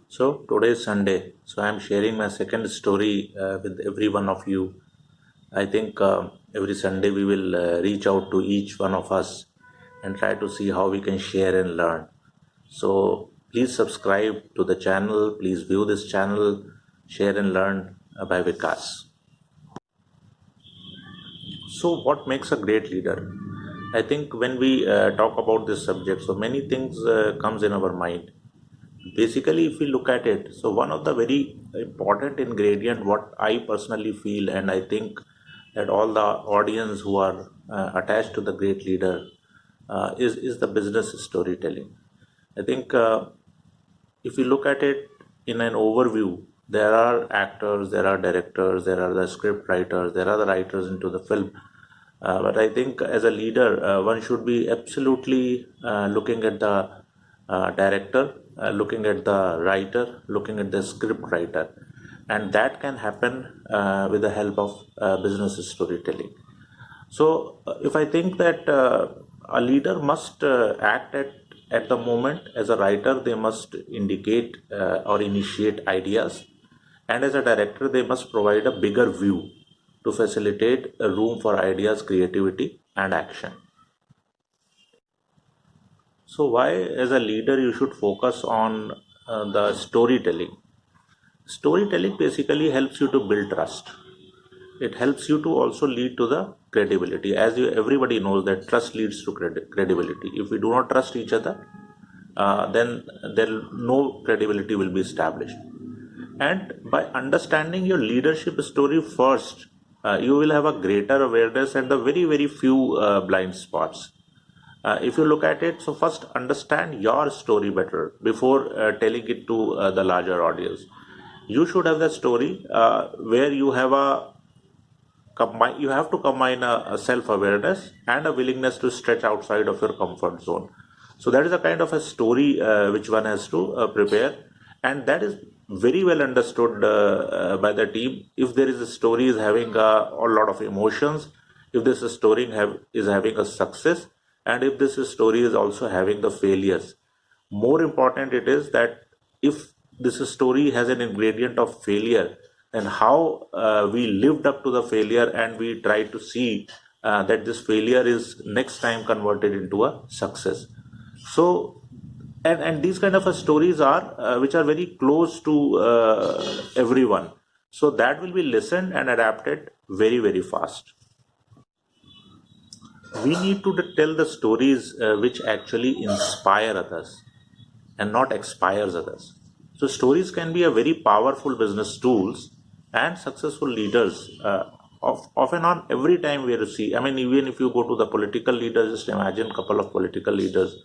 So today is Sunday, so I'm sharing my second story with every one of you. I think every Sunday we will reach out to each one of us and try to see how we can share and learn. So please subscribe to the channel, please view this channel, share and learn by Vikas. So what makes a great leader? I think when we talk about this subject, so many things comes in our mind. Basically, if we look at it, so one of the very important ingredient, what I personally feel, and I think that all the audience who are attached to the great leader is the business storytelling. I think if you look at it in an overview, there are actors, there are directors, there are the script writers, there are the writers into the film. But I think as a leader, one should be absolutely looking at the director, looking at the writer, looking at the script writer, and that can happen with the help of business storytelling. So, if I think that a leader must act at the moment as a writer, they must indicate or initiate ideas, and as a director, they must provide a bigger view to facilitate a room for ideas, creativity, and action. So, why, as a leader, you should focus on the storytelling? Storytelling basically helps you to build trust. It helps you to also lead to the credibility. As you, everybody knows that trust leads to credibility. If we do not trust each other, then there no credibility will be established. And by understanding your leadership story first, you will have a greater awareness and the very few blind spots. If you look at it, so first understand your story better before telling it to the larger audience. You should have the story where you have a combine. You have to combine a self-awareness and a willingness to stretch outside of your comfort zone. So that is a kind of a story which one has to prepare, and that is very well understood by the team. If there is a story is having a lot of emotions, if this story is having a success, and if this story is also having the failures. More important it is that if this story has an ingredient of failure, then how we lived up to the failure and we try to see that this failure is next time converted into a success. So and these kind of stories are which are very close to everyone, so that will be listened and adapted very fast. We need to tell the stories which actually inspire others and not expires others. So stories can be a very powerful business tools, and successful leaders often on every time we see, I mean, even if you go to the political leaders, just imagine couple of political leaders,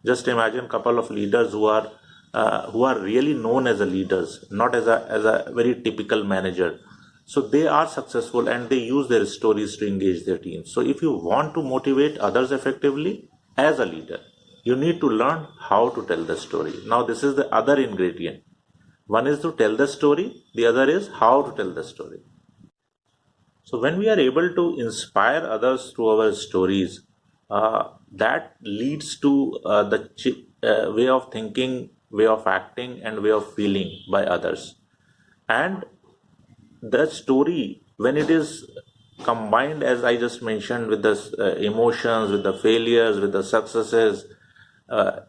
just imagine couple of leaders who are really known as a leaders, not as a very typical manager. So they are successful and they use their stories to engage their teams. So if you want to motivate others effectively as a leader, you need to learn how to tell the story. Now this is the other ingredient. One is to tell the story, the other is how to tell the story. So when we are able to inspire others through our stories, that leads to the way of thinking, way of acting, and way of feeling by others. And the story, when it is combined, as I just mentioned, with the emotions, with the failures, with the successes,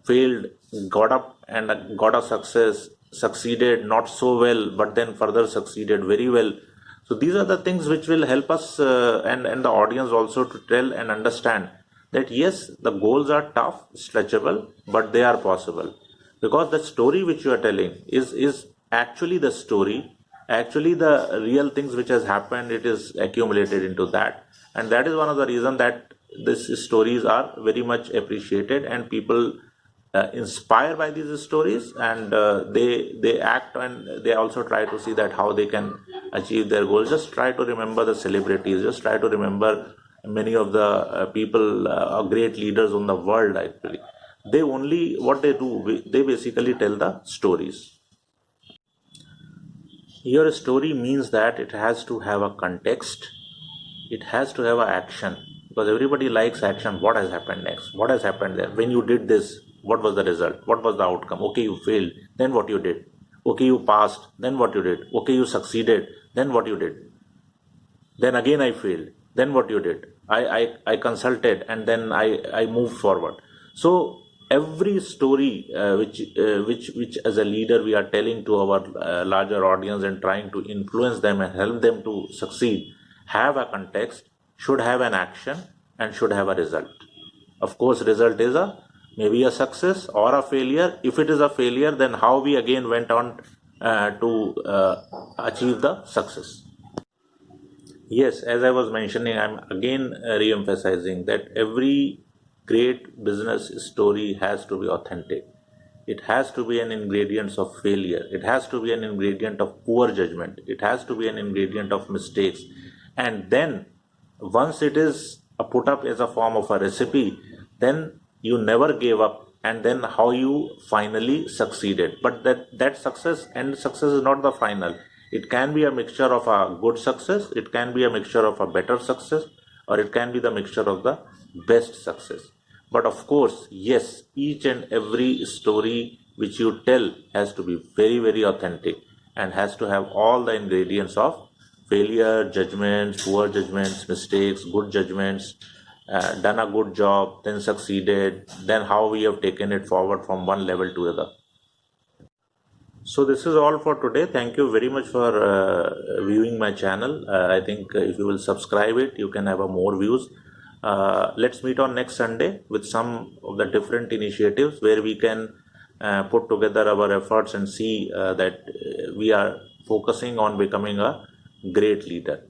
failed, got up and got a success, succeeded not so well, but then further succeeded very well. So these are the things which will help us and the audience also to tell and understand that yes, the goals are tough, stretchable, but they are possible, because the story which you are telling is actually the story, actually the real things which has happened. It is accumulated into that, and that is one of the reason that these stories are very much appreciated, and people inspired by these stories, and they act, and they also try to see that how they can achieve their goals. Just try to remember the celebrities, just try to remember many of the people, great leaders in the world. Actually, they only, what they do, they basically tell the stories. Your story means that it has to have a context, it has to have an action, because everybody likes action. What has happened next, what has happened there, when you did this, what was the result, what was the outcome, okay, you failed, then what you did, Okay, you passed, then what you did? Okay, you succeeded, then what you did? Then again I failed, then what you did? I consulted, and then I moved forward. So every story which as a leader we are telling to our larger audience and trying to influence them and help them to succeed have a context, should have an action, and should have a result. Of course, result is a maybe a success or a failure. If it is a failure, then how we again went on to achieve the success. Yes, as I was mentioning, I'm again re-emphasizing that every great business story has to be authentic. It has to be an ingredient of failure. It has to be an ingredient of poor judgment. It has to be an ingredient of mistakes. And then once it is put up as a form of a recipe, then you never gave up, and then how you finally succeeded. But that success and success is not the final. It can be a mixture of a good success, it can be a mixture of a better success, or it can be the mixture of the best success. But of course, yes, each and every story which you tell has to be very, very authentic and has to have all the ingredients of failure, judgments, poor judgments, mistakes, good judgments, done a good job, then succeeded, then how we have taken it forward from one level to the other. So this is all for today. Thank you very much for viewing my channel. I think if you will subscribe it, you can have a more views. Let's meet on next Sunday with some of the different initiatives where we can put together our efforts and see that we are focusing on becoming a great leader.